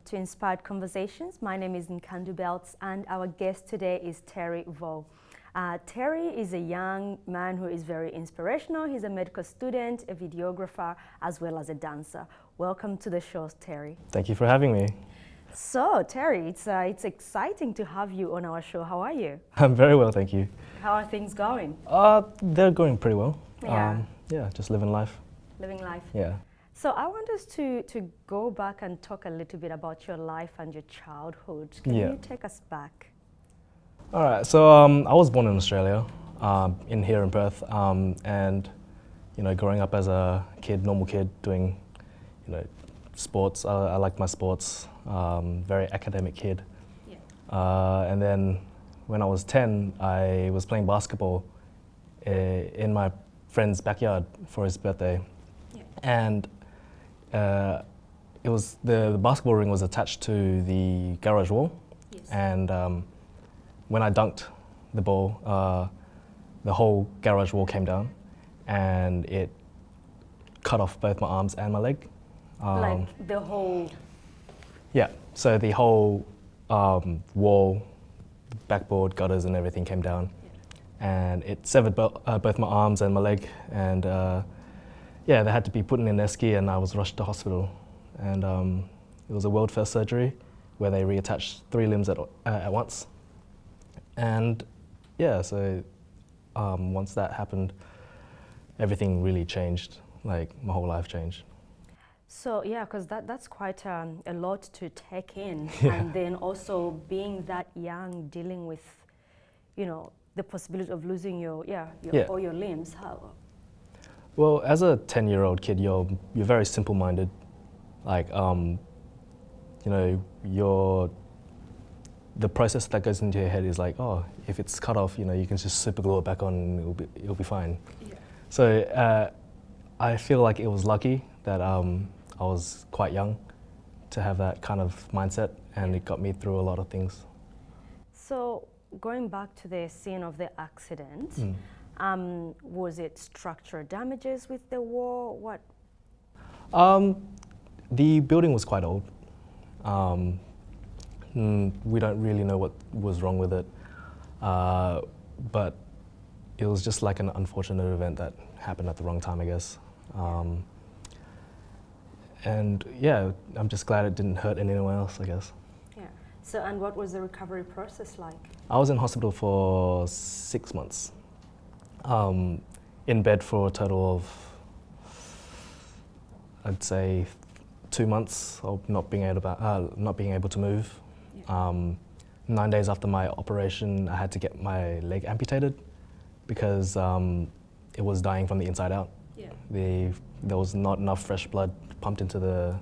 to Inspired Conversations. My name is Nkandu Beltz and our guest today is Terry Vo. Terry is a young man who is very inspirational. He's a medical student, a videographer, as well as a dancer. Welcome to the show, Terry. Thank you for having me. So, Terry, it's exciting to have you on our show. How are you? I'm very well, thank you. How are things going? They're going pretty well. Yeah. Yeah, just living life. Living life. Yeah. So I want us to go back and talk a little bit about your life and your childhood. Can you take us back? All right, so I was born in Australia, here in Perth, and growing up as a kid, normal kid, doing sports. I liked my sports. Very academic kid. Yeah. And then when I was 10, I was playing basketball in my friend's backyard for his birthday, and it was the basketball ring was attached to the garage wall, and when I dunked the ball, the whole garage wall came down, and it cut off both my arms and my leg. Like the whole... Yeah, so the whole wall, backboard, gutters and everything came down, and it severed both my arms and my leg, and yeah, they had to be put in an esky, and I was rushed to hospital. And it was a world first surgery where they reattached 3 limbs at once. And yeah, so once that happened, everything really changed, like my whole life changed. So yeah, because that's quite a lot to take in. Yeah. And then also being that young, dealing with, the possibility of losing all your limbs. How? Well, as a 10-year-old kid, you're very simple-minded. Like, the process that goes into your head is like, oh, if it's cut off, you can just super glue it back on, and it'll be fine. Yeah. So I feel like it was lucky that I was quite young to have that kind of mindset, and it got me through a lot of things. So going back to the scene of the accident. Was it structural damages with the war? What? The building was quite old. We don't really know what was wrong with it, but it was just like an unfortunate event that happened at the wrong time, I guess. And yeah, I'm just glad it didn't hurt anyone else, I guess. Yeah. So, and what was the recovery process like? I was in hospital for 6 months. In bed for a total of, I'd say, 2 months of not being able to move. Yeah. 9 days after my operation, I had to get my leg amputated because it was dying from the inside out. Yeah. There was not enough fresh blood pumped into the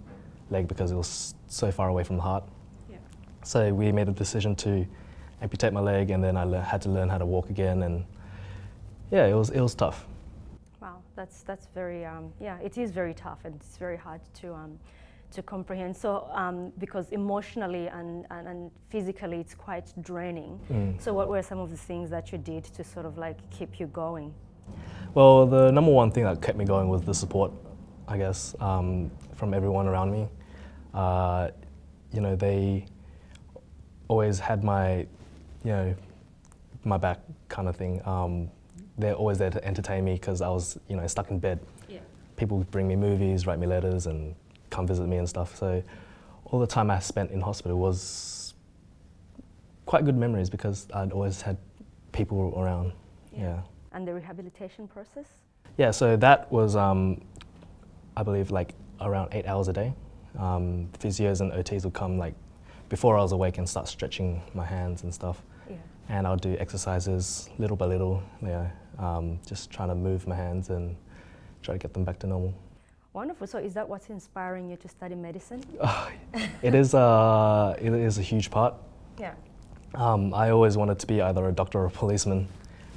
leg because it was so far away from the heart. Yeah. So we made a decision to amputate my leg, and then I had to learn how to walk again, and yeah, it was tough. Wow, that's very yeah, it is very tough, and it's very hard to comprehend. So because emotionally and physically, it's quite draining. So what were some of the things that you did to sort of like keep you going? Well, the number one thing that kept me going was the support, I guess, from everyone around me. They always had my back, kind of thing. They're always there to entertain me because I was, stuck in bed. Yeah. People would bring me movies, write me letters, and come visit me and stuff. So all the time I spent in hospital was quite good memories because I'd always had people around. Yeah. And the rehabilitation process? Yeah, so that was, I believe, like around 8 hours a day. Physios and OTs would come like before I was awake and start stretching my hands and stuff. Yeah. And I'll do exercises little by little, just trying to move my hands and try to get them back to normal. Wonderful. So is that what's inspiring you to study medicine? It is a huge part. Yeah. I always wanted to be either a doctor or a policeman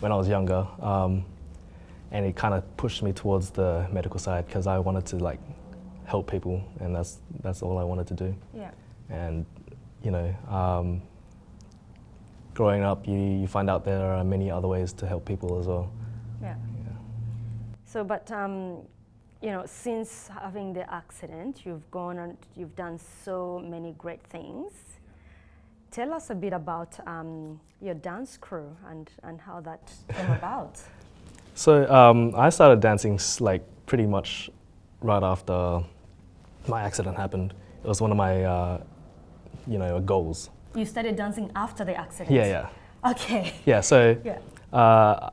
when I was younger, and it kind of pushed me towards the medical side because I wanted to help people, and that's all I wanted to do. Yeah. And growing up, you find out there are many other ways to help people as well. Yeah. So, but you know, since having the accident, you've gone and you've done so many great things. Tell us a bit about your dance crew and how that came about. So I started dancing like pretty much right after my accident happened. It was one of my, you know, goals. You started dancing after the accident? Yeah, yeah. Okay. Yeah, so Yeah.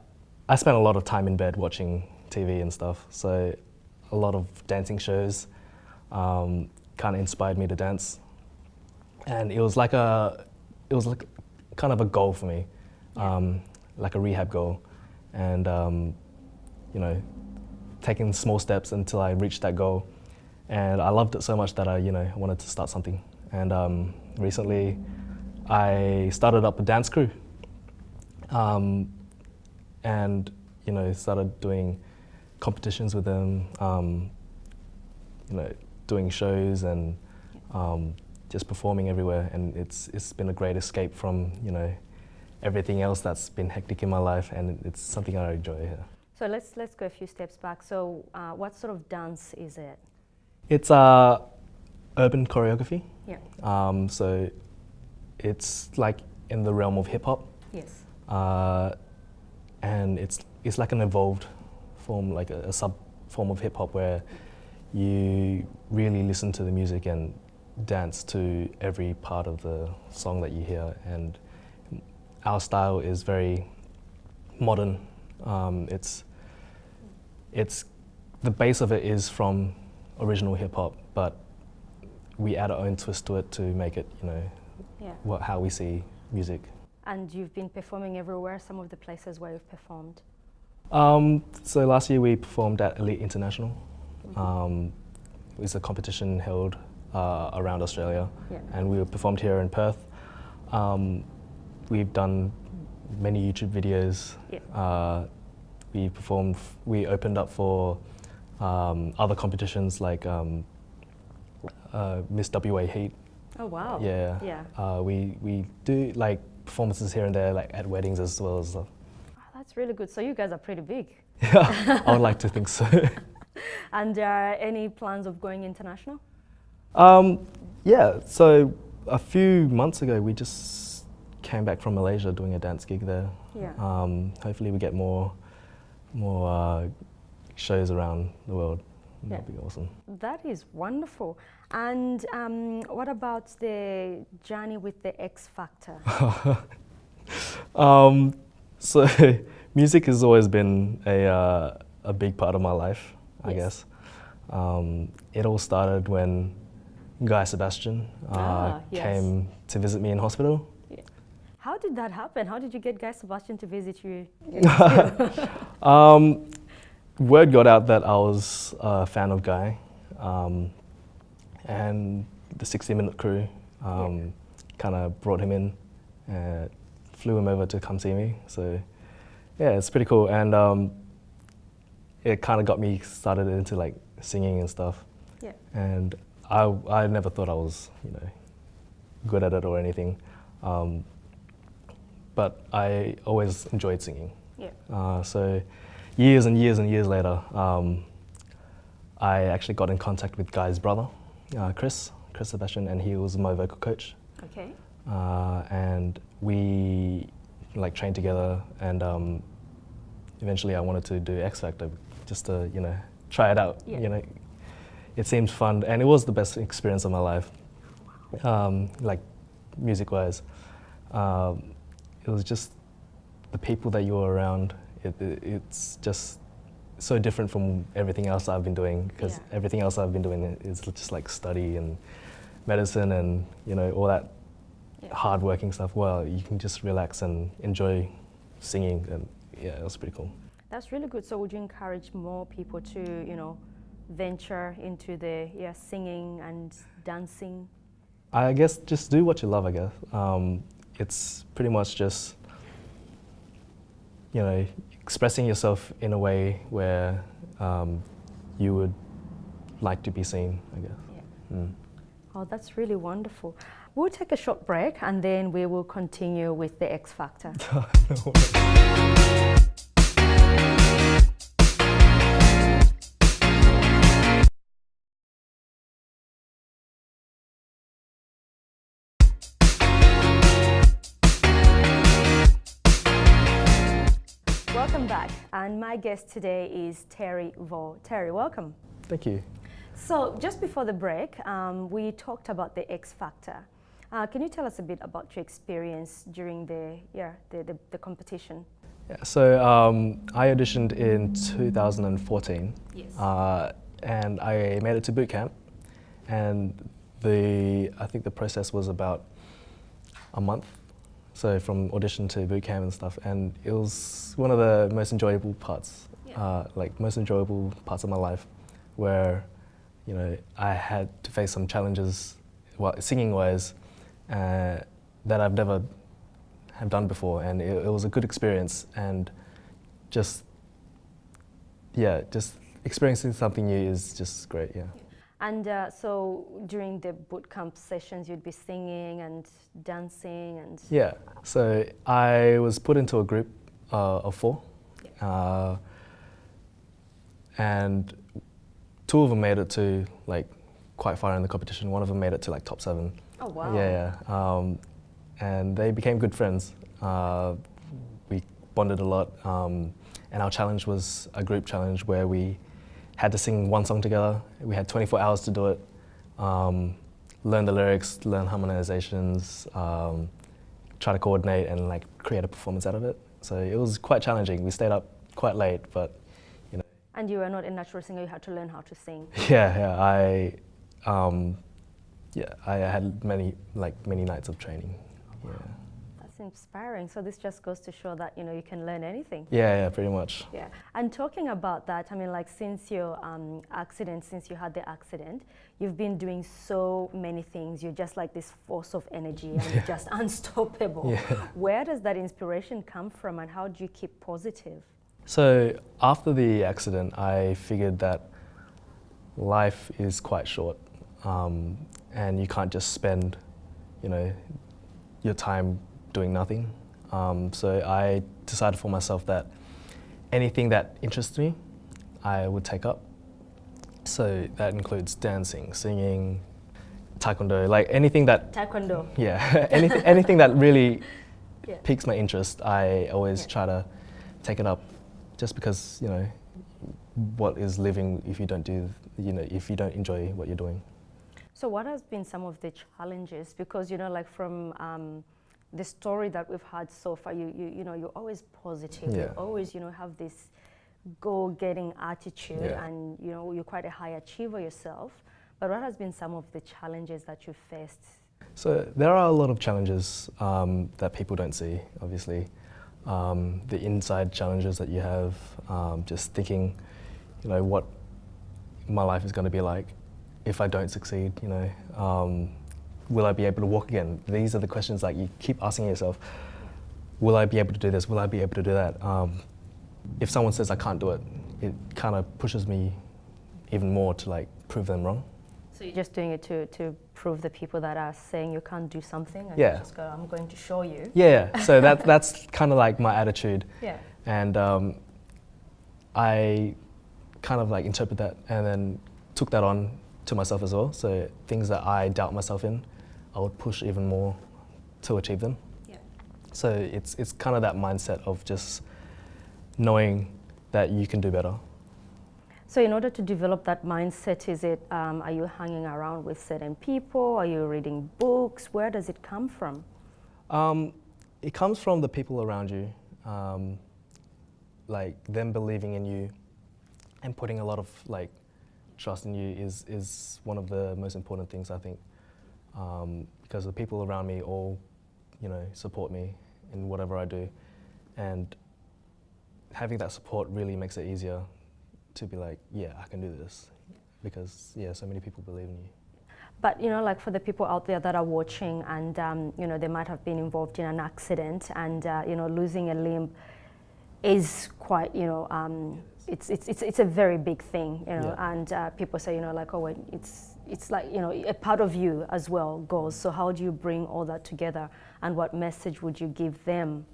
I spent a lot of time in bed watching TV and stuff. So a lot of dancing shows kind of inspired me to dance. And it was like kind of a goal for me, like a rehab goal. And, you know, taking small steps until I reached that goal. And I loved it so much that I, you know, wanted to start something. And recently I started up a dance crew. And, you know, started doing competitions with them, you know, doing shows and just performing everywhere. And it's been a great escape from, you know, everything else that's been hectic in my life, and it's something I enjoy. Yeah. So let's go a few steps back. So what sort of dance is it? It's urban choreography. Yeah. So it's like in the realm of hip hop. Yes. And it's like an evolved form, like a sub form of hip hop where you really listen to the music and dance to every part of the song that you hear. And our style is very modern. It's the base of it is from original hip hop, but we add our own twist to it to make it, you know, Yeah. how we see music. And you've been performing everywhere, some of the places where you've performed? So last year we performed at Elite International. It was a competition held around Australia, Yeah. and we performed here in Perth. We've done many YouTube videos. Yeah. We opened up for other competitions like Miss WA Heat. Oh wow. Yeah. Yeah. We do like performances here and there, like at weddings as well as stuff. Oh, that's really good. So you guys are pretty big. I would like to think so. And any plans of going international? Yeah, so a few months ago we just came back from Malaysia doing a dance gig there. Yeah. Hopefully we get more shows around the world. Yeah. That'd be awesome. That is wonderful. And what about the journey with the X Factor? So music has always been a big part of my life, I Yes. guess. It all started when Guy Sebastian Yes. came to visit me in hospital. Yeah. How did that happen? How did you get Guy Sebastian to visit you? Word got out that I was a fan of Guy, and the 60-minute crew kind of brought him in, flew him over to come see me. So yeah, it's pretty cool, and it kind of got me started into like singing and stuff. Yeah. And I never thought I was, you know, good at it or anything, but I always enjoyed singing. Yeah. So years and years and years later, I actually got in contact with Guy's brother, Chris Sebastian, and he was my vocal coach. Okay. And we like trained together, and eventually I wanted to do X Factor just to, you know, try it out. Yeah. You know, it seemed fun, and it was the best experience of my life. Like music-wise, it was just the people that you were around. It's just so different from everything else I've been doing, because Yeah. everything else I've been doing is just like study and medicine and, you know, all that hard-working stuff. Well, you can just relax and enjoy singing, and yeah, it was pretty cool. That's really good. So would you encourage more people to, you know, venture into the singing and dancing? I guess just do what you love, I guess. It's pretty much just, you know, expressing yourself in a way where you would like to be seen, I guess. Yeah. Mm. Oh, that's really wonderful. We'll take a short break and then we will continue with the X Factor. back, and my guest today is Terry Vo. Terry, welcome. Thank you. So just before the break, we talked about the X Factor. Can you tell us a bit about your experience during the competition? Yeah, so I auditioned in 2014, Yes. and I made it to boot camp, and I think the process was about a month, so from audition to boot camp and stuff, and it was one of the most enjoyable parts, most enjoyable parts of my life, where I had to face some challenges, singing-wise, that I've never have done before, and it was a good experience, and just experiencing something new is just great, yeah. And so during the boot camp sessions, you'd be singing and dancing and... Yeah, so I was put into a group of 4, and 2 of them made it to quite far in the competition. One of them made it to top 7. Oh wow. Yeah. And they became good friends. We bonded a lot, and our challenge was a group challenge where we had to sing one song together. We had 24 hours to do it, learn the lyrics, learn harmonizations, try to coordinate and create a performance out of it. So it was quite challenging. We stayed up quite late, but And you were not a natural singer, you had to learn how to sing. Yeah. I had many nights of training. Yeah. That's inspiring. So this just goes to show that you can learn anything. Yeah, pretty much. Yeah. And talking about that, I mean, since your accident, since you had the accident, you've been doing so many things. You're just like this force of energy, and you're just unstoppable. Yeah. Where does that inspiration come from, and how do you keep positive? So after the accident, I figured that life is quite short, and you can't just spend, your time doing nothing. So I decided for myself that anything that interests me, I would take up. So that includes dancing, singing, taekwondo, anything that... Taekwondo. Yeah, anything that really piques my interest, I always try to take it up. Just because, what is living if you don't if you don't enjoy what you're doing? So what has been some of the challenges? Because, from the story that we've had so far, you're always positive. Yeah. You always, have this go-getting attitude, and, you're quite a high achiever yourself. But what has been some of the challenges that you've faced? So there are a lot of challenges that people don't see, obviously. The inside challenges that you have, just thinking, what my life is going to be like if I don't succeed, will I be able to walk again? These are the questions you keep asking yourself. Will I be able to do this? Will I be able to do that? If someone says I can't do it, it kind of pushes me even more to prove them wrong. So you're just doing it to prove the people that are saying you can't do something, and you just go, I'm going to show you. Yeah, so that's kind of my attitude. Yeah. And I kind of interpret that and then took that on to myself as well. So things that I doubt myself in, I would push even more to achieve them. Yeah. So it's kind of that mindset of just knowing that you can do better. So in order to develop that mindset, are you hanging around with certain people? Are you reading books? Where does it come from? It comes from the people around you, them believing in you and putting a lot of trust in you is one of the most important things, I think, because the people around me all, support me in whatever I do, and having that support really makes it easier to be yeah, I can do this, because so many people believe in you. But for the people out there that are watching, and they might have been involved in an accident, and losing a limb is quite it's a very big thing, and people say it's a part of you as well goes. So how do you bring all that together, and what message would you give them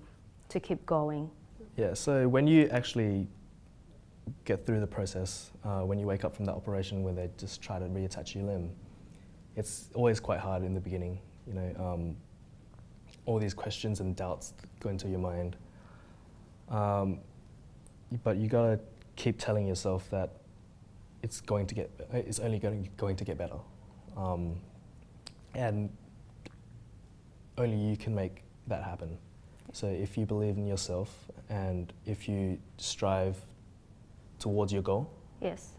to keep going? Yeah, so when you actually get through the process, when you wake up from that operation where they just try to reattach your limb, it's always quite hard in the beginning, all these questions and doubts go into your mind. but you gotta keep telling yourself that it's only going to get better, and only you can make that happen. So if you believe in yourself and if you strive towards your goal, yes,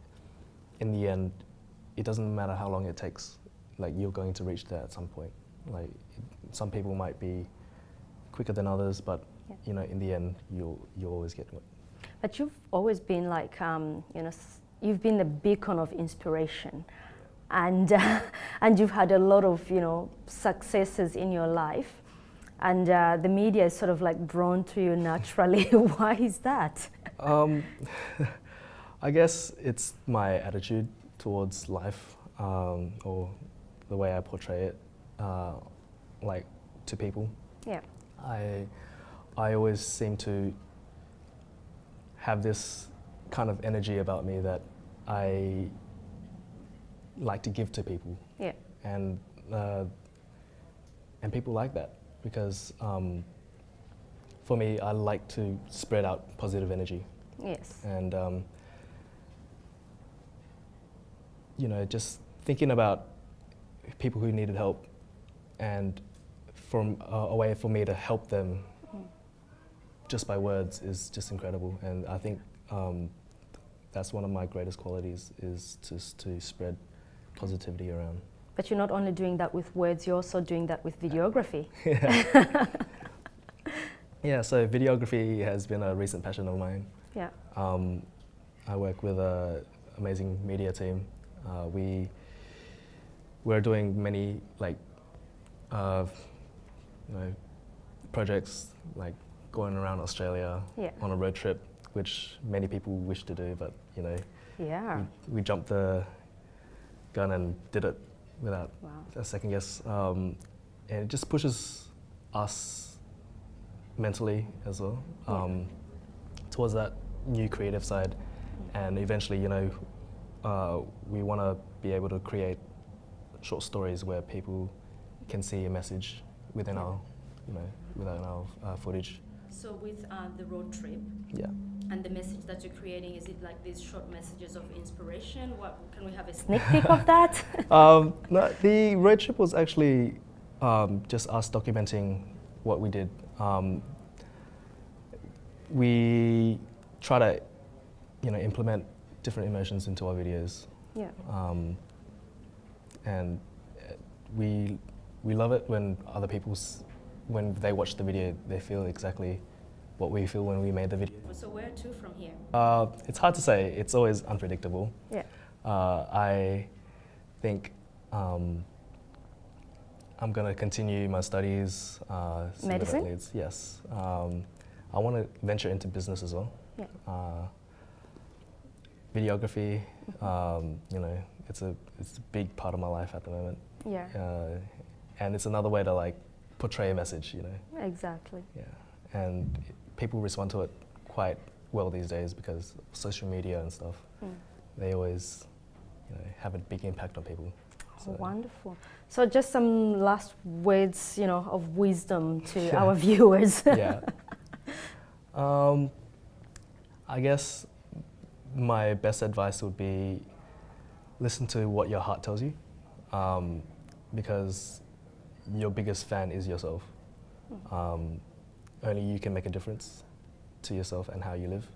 in the end, it doesn't matter how long it takes. Like, you're going to reach there at some point. Like, some people might be quicker than others, but you know, in the end, you'll always get it. But you've always been like, you've been the beacon of inspiration, and and you've had a lot of successes in your life, and the media is sort of like drawn to you naturally. Why is that? I guess it's my attitude towards life, or the way I portray it, like, to people. Yeah. I always seem to have this kind of energy about me that I like to give to people. Yeah. And people like that because for me, I like to spread out positive energy. Yes. And just thinking about people who needed help, and from a way for me to help them just by words is just incredible. And I think that's one of my greatest qualities, is to spread positivity around. But you're not only doing that with words, you're also doing that with videography. Yeah. Yeah, so videography has been a recent passion of mine. Yeah. I work with an amazing media team. We're doing many projects, like going around Australia on a road trip, which many people wish to do, but we jumped the gun and did it without a second guess. And it just pushes us mentally as well towards that new creative side, and eventually, we want to be able to create short stories where people can see a message within our footage. So with the road trip, and the message that you're creating, is it like these short messages of inspiration? What can we have a sneak peek of that? No, the road trip was actually just us documenting what we did. We try to, implement different emotions into our videos. Yeah. And we love it when other people, when they watch the video, they feel exactly what we feel when we made the video. So where to from here? It's hard to say. It's always unpredictable. Yeah. I think I'm going to continue my studies. Medicine? Yes. I want to venture into business as well. Yeah. Videography, it's a big part of my life at the moment. Yeah. And it's another way to portray a message, Exactly. Yeah. And people respond to it quite well these days because of social media and stuff. They always, have a big impact on people. So. Oh, wonderful. So just some last words, of wisdom to our viewers. Yeah. I guess my best advice would be listen to what your heart tells you, because your biggest fan is yourself. Only you can make a difference to yourself and how you live.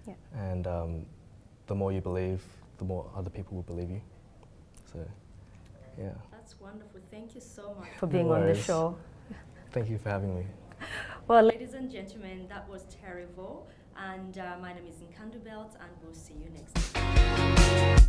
Yeah. And the more you believe, the more other people will believe you. So, yeah. That's wonderful. Thank you so much for being on the show. Thank you for having me. Well, ladies and gentlemen, that was Terry Vo, and my name is Nkandu Beltz, and we'll see you next time.